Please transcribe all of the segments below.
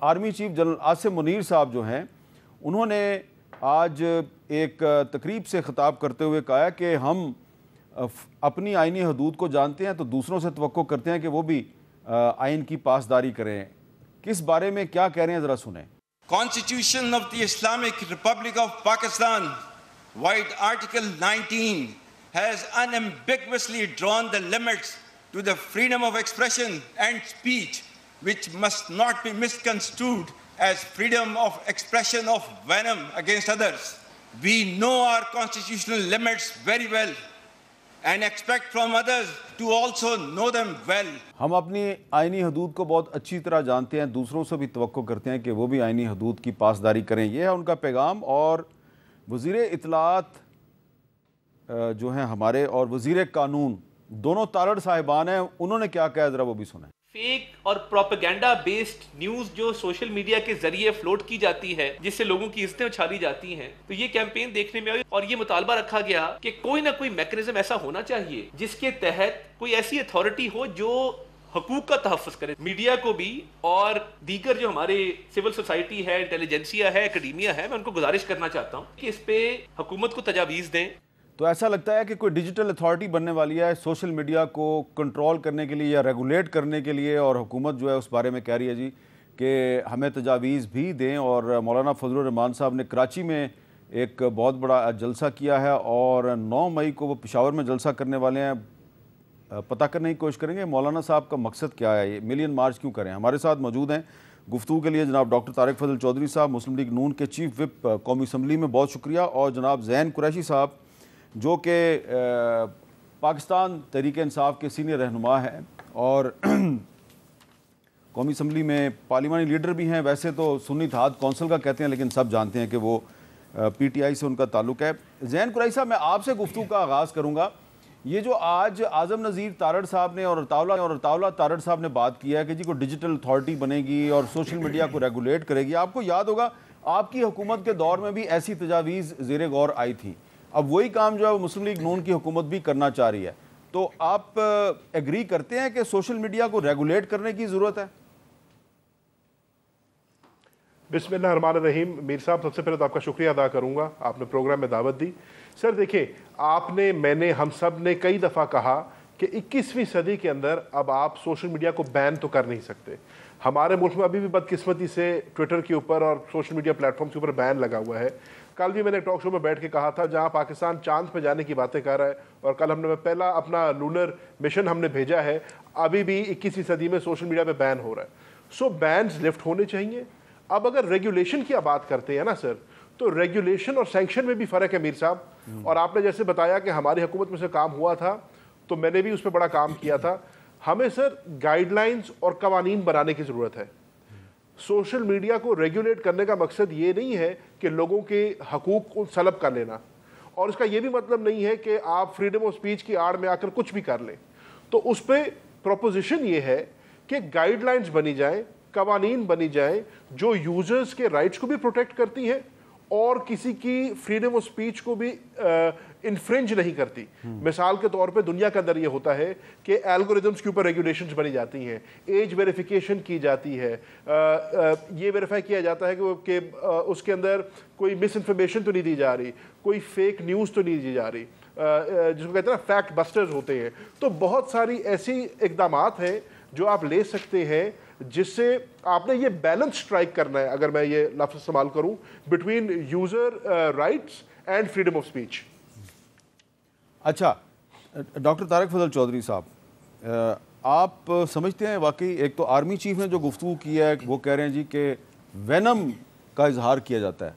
Army chief general Asim Munir صاحب جو ہیں انہوں نے آج ایک تقریب سے خطاب کرتے ہوئے کہا کہ ہم اپنی آئینی حدود کو جانتے ہیں تو دوسروں سے توقع کرتے ہیں کہ وہ بھی آئین کی پاسداری کریں. کس بارے میں کیا کہہ رہے ہیں ذرا سنیں. Constitution of the Islamic Republic of Pakistan, vide Article 19, has unambiguously drawn the limits to the freedom of expression and speech, which must not be misconstrued as freedom of expression of venom against others. We know our constitutional limits very well and expect from others to also know them well. ہم اپنی آئینی حدود کو بہت اچھی طرح جانتے ہیں, دوسروں سے بھی توقع کرتے ہیں کہ وہ بھی آئینی حدود کی پاسداری کریں. یہ ہے ان کا پیغام. اور وزیر اطلاعات جو ہیں ہمارے اور وزیر قانون دونوں تارڑ صاحبان ہیں, انہوں نے کیا کہا ذرا وہ بھی سنیں. فیک اور پروپیگنڈا بیسڈ نیوز جو سوشل میڈیا کے ذریعے فلوٹ کی جاتی ہے, جس سے لوگوں کی عزتیں اچھالی جاتی ہیں, تو یہ کیمپین دیکھنے میں آئی اور یہ مطالبہ رکھا گیا کہ کوئی نہ کوئی میکنزم ایسا ہونا چاہیے جس کے تحت کوئی ایسی اتھارٹی ہو جو حقوق کا تحفظ کرے. میڈیا کو بھی اور دیگر جو ہمارے سول سوسائٹی ہے, انٹیلیجنسیا ہے, اکیڈیمیا ہے, میں ان کو گزارش کرنا چاہتا ہوں کہ اس پہ حکومت کو تجاویز دیں. تو ایسا لگتا ہے کہ کوئی ڈیجیٹل اتھارٹی بننے والی ہے سوشل میڈیا کو کنٹرول کرنے کے لیے یا ریگولیٹ کرنے کے لیے, اور حکومت جو ہے اس بارے میں کہہ رہی ہے جی کہ ہمیں تجاویز بھی دیں. اور مولانا فضل الرحمان صاحب نے کراچی میں ایک بہت بڑا جلسہ کیا ہے اور 9 مئی کو وہ پشاور میں جلسہ کرنے والے ہیں. پتہ کرنے کی کوشش کریں گے مولانا صاحب کا مقصد کیا ہے, یہ ملین مارچ کیوں کریں. ہمارے ساتھ موجود ہیں گفتگو کے لیے جناب ڈاکٹر طارق فضل چودھری صاحب, مسلم لیگ نون کے چیف وپ قومی اسمبلی میں, بہت شکریہ. اور جناب زین قریشی صاحب جو کہ پاکستان تحریک انصاف کے سینئر رہنما ہیں اور قومی اسمبلی میں پارلیمانی لیڈر بھی ہیں. ویسے تو سنی اتحاد کونسل کا کہتے ہیں لیکن سب جانتے ہیں کہ وہ پی ٹی آئی سے ان کا تعلق ہے. زین قریشی صاحب, میں آپ سے گفتگو کا آغاز کروں گا. یہ جو آج اعظم نذیر تارڑ صاحب نے اور ارطاولہ تارڑ صاحب نے بات کیا ہے کہ جی کوئی ڈیجیٹل اتھارٹی بنے گی اور سوشل میڈیا کو ریگولیٹ کرے گی, آپ کو یاد ہوگا آپ کی حکومت کے دور میں بھی ایسی تجاویز زیر غور آئی تھی. اب وہی کام جو ہے وہ مسلم لیگ نون کی حکومت بھی کرنا چاہ رہی ہے. تو آپ ایگری کرتے ہیں کہ سوشل میڈیا کو ریگولیٹ کرنے کی ضرورت ہے؟ بسم اللہ الرحمن الرحیم. میر صاحب, سب سے پہلے تو آپ کا شکریہ ادا کروں گا, آپ نے پروگرام میں دعوت دی. سر دیکھیں, آپ نے, میں نے, ہم سب نے کئی دفعہ کہا کہ 21ویں صدی کے اندر اب آپ سوشل میڈیا کو بین تو کر نہیں سکتے. ہمارے ملک میں ابھی بھی بدقسمتی سے ٹویٹر کے اوپر اور سوشل میڈیا پلیٹ فارمز کے اوپر بین لگا ہوا ہے. کل بھی میں نے ٹاک شو میں بیٹھ کے کہا تھا, جہاں پاکستان چاند پہ جانے کی باتیں کر رہا ہے اور کل ہم نے پہلا اپنا لونر مشن ہم نے بھیجا ہے, ابھی بھی 21ویں صدی میں سوشل میڈیا پہ بین ہو رہا ہے. سو بینز لفٹ ہونے چاہیے. اب اگر ریگولیشن کی بات کرتے ہیں نا سر, تو ریگولیشن اور سینکشن میں بھی فرق ہے میر صاحب. اور آپ نے جیسے بتایا کہ ہماری حکومت میں سے کام ہوا تھا, تو میں نے بھی اس پہ بڑا کام کیا تھا. ہمیں سر گائیڈ لائنز اور قوانین بنانے کی ضرورت ہے. سوشل میڈیا کو ریگولیٹ کرنے کا مقصد یہ نہیں ہے کہ لوگوں کے حقوق کو سلب کر لینا, اور اس کا یہ بھی مطلب نہیں ہے کہ آپ فریڈم آف سپیچ کی آڑ میں آ کر کچھ بھی کر لیں. تو اس پہ پروپوزیشن یہ ہے کہ گائیڈ لائنز بنی جائیں, قوانین بنی جائیں جو یوزرز کے رائٹس کو بھی پروٹیکٹ کرتی ہیں اور کسی کی فریڈم آف سپیچ کو بھی انفرنج نہیں کرتی. مثال کے طور پہ دنیا کے اندر یہ ہوتا ہے کہ الگوریدمز کے اوپر ریگولیشنز بنی جاتی ہیں, ایج ویریفیکیشن کی جاتی ہے, یہ ویریفائی کیا جاتا ہے کہ اس کے اندر کوئی مس انفارمیشن تو نہیں دی جا رہی, کوئی فیک نیوز تو نہیں دی جا رہی, جس کو کہتے ہیں نا فیکٹ بسٹرز ہوتے ہیں. تو بہت ساری ایسی اقدامات ہیں جو آپ لے سکتے ہیں جس سے آپ نے یہ بیلنس اسٹرائک کرنا ہے, اگر میں یہ لفظ استعمال کروں, between user rights and freedom of speech. اچھا ڈاکٹر طارق فضل چودھری صاحب, آپ سمجھتے ہیں واقعی ایک تو آرمی چیف نے جو گفتگو کی ہے وہ کہہ رہے ہیں جی کہ وینم کا اظہار کیا جاتا ہے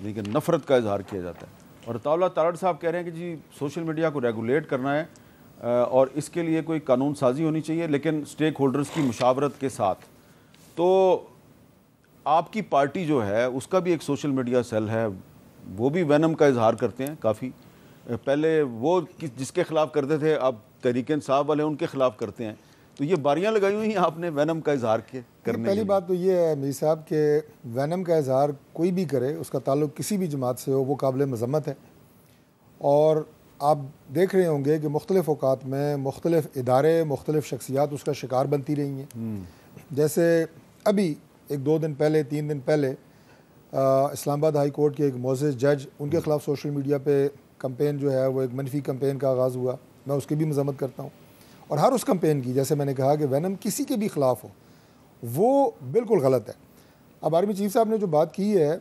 لیکن نفرت کا اظہار کیا جاتا ہے, اور ارطاولہ تارڑ صاحب کہہ رہے ہیں کہ جی سوشل میڈیا کو ریگولیٹ کرنا ہے اور اس کے لیے کوئی قانون سازی ہونی چاہیے لیکن سٹیک ہولڈرز کی مشاورت کے ساتھ. تو آپ کی پارٹی جو ہے اس کا بھی ایک سوشل میڈیا سیل ہے, وہ بھی وینم کا اظہار کرتے ہیں کافی. پہلے وہ جس کے خلاف کرتے تھے اب تحریک انصاف والے ان کے خلاف کرتے ہیں. تو یہ باریاں لگائی ہوئی ہیں آپ نے وینم کا اظہار کرنے. پہلی بات تو یہ ہے میر صاحب کہ وینم کا اظہار کوئی بھی کرے, اس کا تعلق کسی بھی جماعت سے ہو, وہ قابل مذمت ہے. اور آپ دیکھ رہے ہوں گے کہ مختلف اوقات میں مختلف ادارے, مختلف شخصیات اس کا شکار بنتی رہی ہیں. جیسے ابھی ایک 2 دن پہلے 3 دن پہلے اسلام آباد ہائی کورٹ کے ایک معزز جج ان کے خلاف سوشل میڈیا پہ کمپین جو ہے وہ ایک منفی کمپین کا آغاز ہوا. میں اس کی بھی مذمت کرتا ہوں, اور ہر اس کمپین کی, جیسے میں نے کہا کہ وینم کسی کے بھی خلاف ہو وہ بالکل غلط ہے. اب آرمی چیف صاحب نے جو بات کی ہے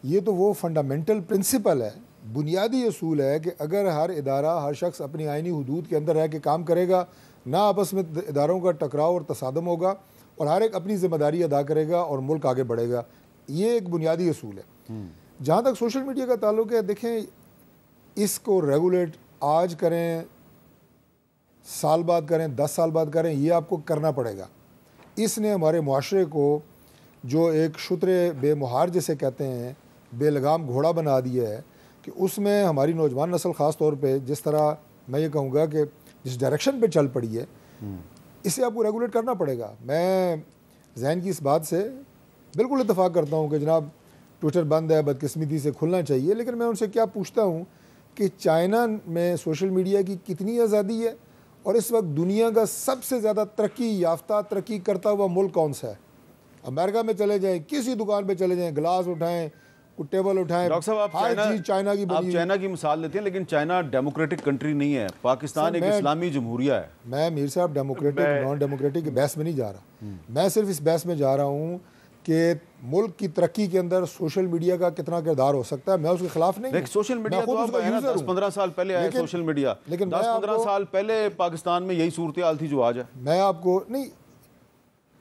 یہ تو وہ فنڈامنٹل پرنسپل ہے, بنیادی اصول ہے کہ اگر ہر ادارہ ہر شخص اپنی آئینی حدود کے اندر رہ کے کام کرے گا, نہ آپس میں اداروں کا ٹکراؤ اور تصادم ہوگا, اور ہر ایک اپنی ذمہ داری ادا کرے گا اور ملک آگے بڑھے گا. یہ ایک بنیادی اصول ہے. جہاں تک سوشل میڈیا کا تعلق ہے, دیکھیں اس کو ریگولیٹ آج کریں, سال بعد کریں, 10 سال بعد کریں, یہ آپ کو کرنا پڑے گا. اس نے ہمارے معاشرے کو جو ایک شترے بے مہار جسے کہتے ہیں, بے لگام گھوڑا بنا دیا ہے, کہ اس میں ہماری نوجوان نسل خاص طور پہ جس طرح میں یہ کہوں گا کہ جس ڈائریکشن پہ چل پڑی ہے, اسے آپ کو ریگولیٹ کرنا پڑے گا. میں ذہن کی اس بات سے بالکل اتفاق کرتا ہوں کہ جناب ٹویٹر بند ہے, بدقسمتی سے کھلنا چاہیے, لیکن میں ان سے کیا پوچھتا ہوں کہ چائنا میں سوشل میڈیا کی کتنی آزادی ہے, اور اس وقت دنیا کا سب سے زیادہ ترقی یافتہ, ترقی کرتا ہوا ملک کون سا ہے؟ امریکہ میں چلے جائیں, کسی دکان پہ چلے جائیں, گلاس اٹھائیں, ٹیبل اٹھائیں, ڈاکٹر صاحب ہر چیز چائنا کی بنی. آپ چائنا کی مثال لیتے ہیں, لیکن چائنا ڈیموکریٹک کنٹری نہیں ہے, پاکستان ایک اسلامی جمہوریہ ہے. میں میر صاحب ڈیموکریٹک نان ڈیموکریٹک کی بحث میں نہیں جا رہا, میں صرف اس بحث میں جا رہا ہوں کہ ملک کی ترقی کے اندر سوشل میڈیا کا کتنا کردار ہو سکتا ہے. میں اس کے خلاف نہیں ہوں. سوشل میڈیا تو 10-15 سال پہلے آیا سوشل میڈیا, لیکن 10-15 سال پہلے پاکستان میں یہی صورتحال تھی جو آج ہے. میں آپ کو نہیں,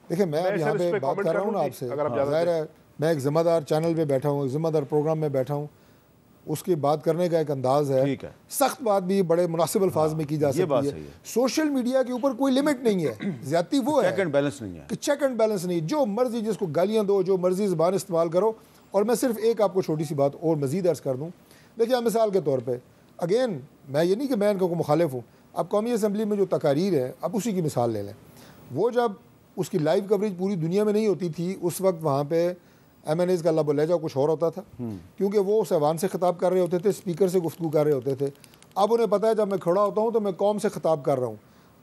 دیکھیں میں اب یہاں پہ بات کر رہا ہوں نا آپ سے, ظاہر ہے میں ایک ذمہ دار چینل پہ بیٹھا ہوں, ایک ذمہ دار پروگرام میں بیٹھا ہوں, اس کی بات کرنے کا ایک انداز ہے, سخت بات بھی بڑے مناسب الفاظ میں کی جا سکتی ہے. سوشل میڈیا کے اوپر کوئی لیمٹ نہیں ہے, زیادتی وہ ہے چیک اینڈ بیلنس نہیں ہے, کہ چیک اینڈ بیلنس نہیں, جو مرضی جس کو گالیاں دو, جو مرضی زبان استعمال کرو. اور میں صرف ایک آپ کو چھوٹی سی بات اور مزید عرض کر دوں. دیکھیے مثال کے طور پہ, اگین میں یہ نہیں کہ میں ان کو مخالف ہوں, اب قومی اسمبلی میں جو تقاریر ہے, اب اسی کی مثال لے لیں. وہ جب اس کی لائیو کوریج پوری دنیا میں نہیں ہوتی تھی, اس وقت وہاں پہ ایم این ایز کا لب و لہجہ کچھ اور ہوتا تھا, کیونکہ وہ اس ایوان سے خطاب کر رہے ہوتے تھے, اسپیکر سے گفتگو کر رہے ہوتے تھے. اب انہیں پتہ ہے جب میں کھڑا ہوتا ہوں تو میں قوم سے خطاب کر رہا ہوں,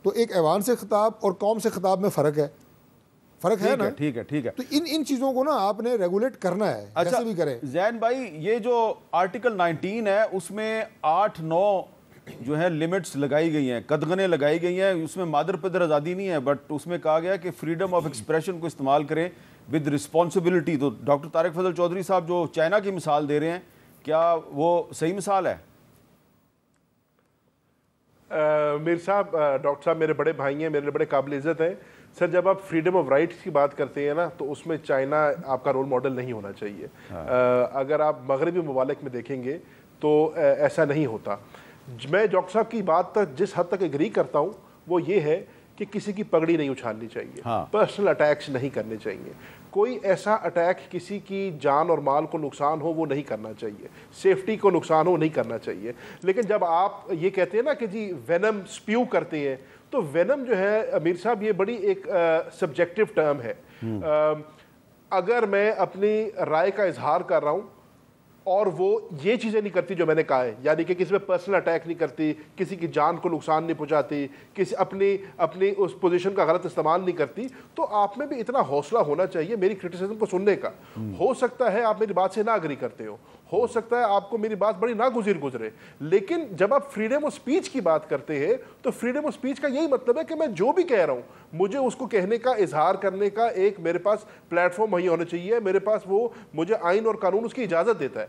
تو ایک ایوان سے خطاب اور قوم سے خطاب میں فرق ہے نا. ٹھیک ہے. تو ان چیزوں کو نا آپ نے ریگولیٹ کرنا ہے, جیسے بھی کریں. زین بھائی, یہ جو آرٹیکل 19 ہے اس میں 8-9 جو ہے لمٹس لگائی گئی ہیں, قدغنیں لگائی گئی ہیں. اس میں مادر پدر آزادی نہیں ہے, بٹ اس میں کہا گیا کہ فریڈم آف ایکسپریشن کو استعمال کریں ود رسپانسبلٹی. تو ڈاکٹر طارق فضل چودھری صاحب جو چائنا کی مثال دے رہے ہیں, کیا وہ صحیح مثال ہے؟ میر صاحب, ڈاکٹر صاحب میرے بڑے بھائی ہیں, میرے بڑے قابل عزت ہیں. سر جب آپ فریڈم آف رائٹس کی بات کرتے ہیں نا, تو اس میں چائنا آپ کا رول ماڈل نہیں ہونا چاہیے. اگر آپ مغربی ممالک میں دیکھیں گے تو ایسا نہیں ہوتا. میں ڈاکٹر صاحب کی بات تک جس حد تک ایگری کرتا ہوں وہ یہ ہے کہ کسی کی پگڑی نہیں اچھالنی چاہیے, پرسنل اٹیکس نہیں کرنے چاہیے. کوئی ایسا اٹیک کسی کی جان اور مال کو نقصان ہو وہ نہیں کرنا چاہیے, سیفٹی کو نقصان ہو نہیں کرنا چاہیے. لیکن جب آپ یہ کہتے ہیں نا کہ جی وینم سپیو کرتے ہیں, تو وینم جو ہے امیر صاحب یہ بڑی ایک سبجیکٹو ٹرم ہے. اگر میں اپنی رائے کا اظہار کر رہا ہوں اور وہ یہ چیزیں نہیں کرتی جو میں نے کہا ہے, یعنی کہ کسی پہ پرسنل اٹیک نہیں کرتی, کسی کی جان کو نقصان نہیں پہنچاتی, کسی اپنی اس پوزیشن کا غلط استعمال نہیں کرتی, تو آپ میں بھی اتنا حوصلہ ہونا چاہیے میری کرٹیسزم کو سننے کا. ہو سکتا ہے آپ میری بات سے نہ اگری کرتے ہو سکتا ہے آپ کو میری بات بڑی ناگزیر گزرے, لیکن جب آپ فریڈم آف سپیچ کی بات کرتے ہیں تو فریڈم آف سپیچ کا یہی مطلب ہے کہ میں جو بھی کہہ رہا ہوں مجھے اس کو کہنے کا, اظہار کرنے کا ایک میرے پاس پلیٹ فارم وہی ہونا چاہیے. میرے پاس وہ مجھے آئین اور قانون اس کی اجازت دیتا ہے.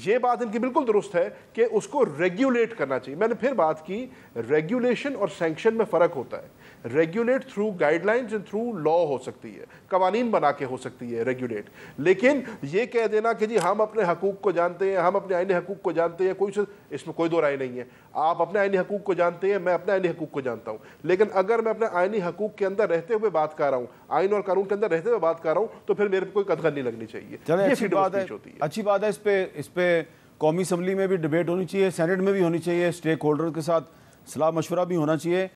یہ بات ان کی بالکل درست ہے کہ اس کو ریگولیٹ کرنا چاہیے. میں نے پھر بات کی, ریگولیشن اور سینکشن میں فرق ہوتا ہے. Regulate through guidelines and through law ہو سکتی ہے, قوانین بنا کے ہو سکتی ہے ریگولیٹ. لیکن یہ کہہ دینا کہ جی ہم اپنے حقوق کو جانتے ہیں, ہم اپنے آئینی حقوق کو جانتے ہیں, اس میں کوئی دو رائے نہیں ہے. آپ اپنے آئینی حقوق کو جانتے ہیں, میں اپنے آئینی حقوق کو جانتا ہوں. لیکن اگر میں اپنے آئینی حقوق کے اندر رہتے ہوئے بات کر رہا ہوں, آئین اور قانون کے اندر رہتے ہوئے بات کر رہا ہوں, تو پھر میرے پہ کوئی قدغن نہیں لگنی چاہیے. اچھی بات ہے. اس پہ قومی اسمبلی میں بھی ڈبیٹ ہونی چاہیے, سینٹ میں بھی ہونی چاہیے, اسٹیک ہولڈر کے ساتھ صلاح مشورہ بھی ہونا چاہیے.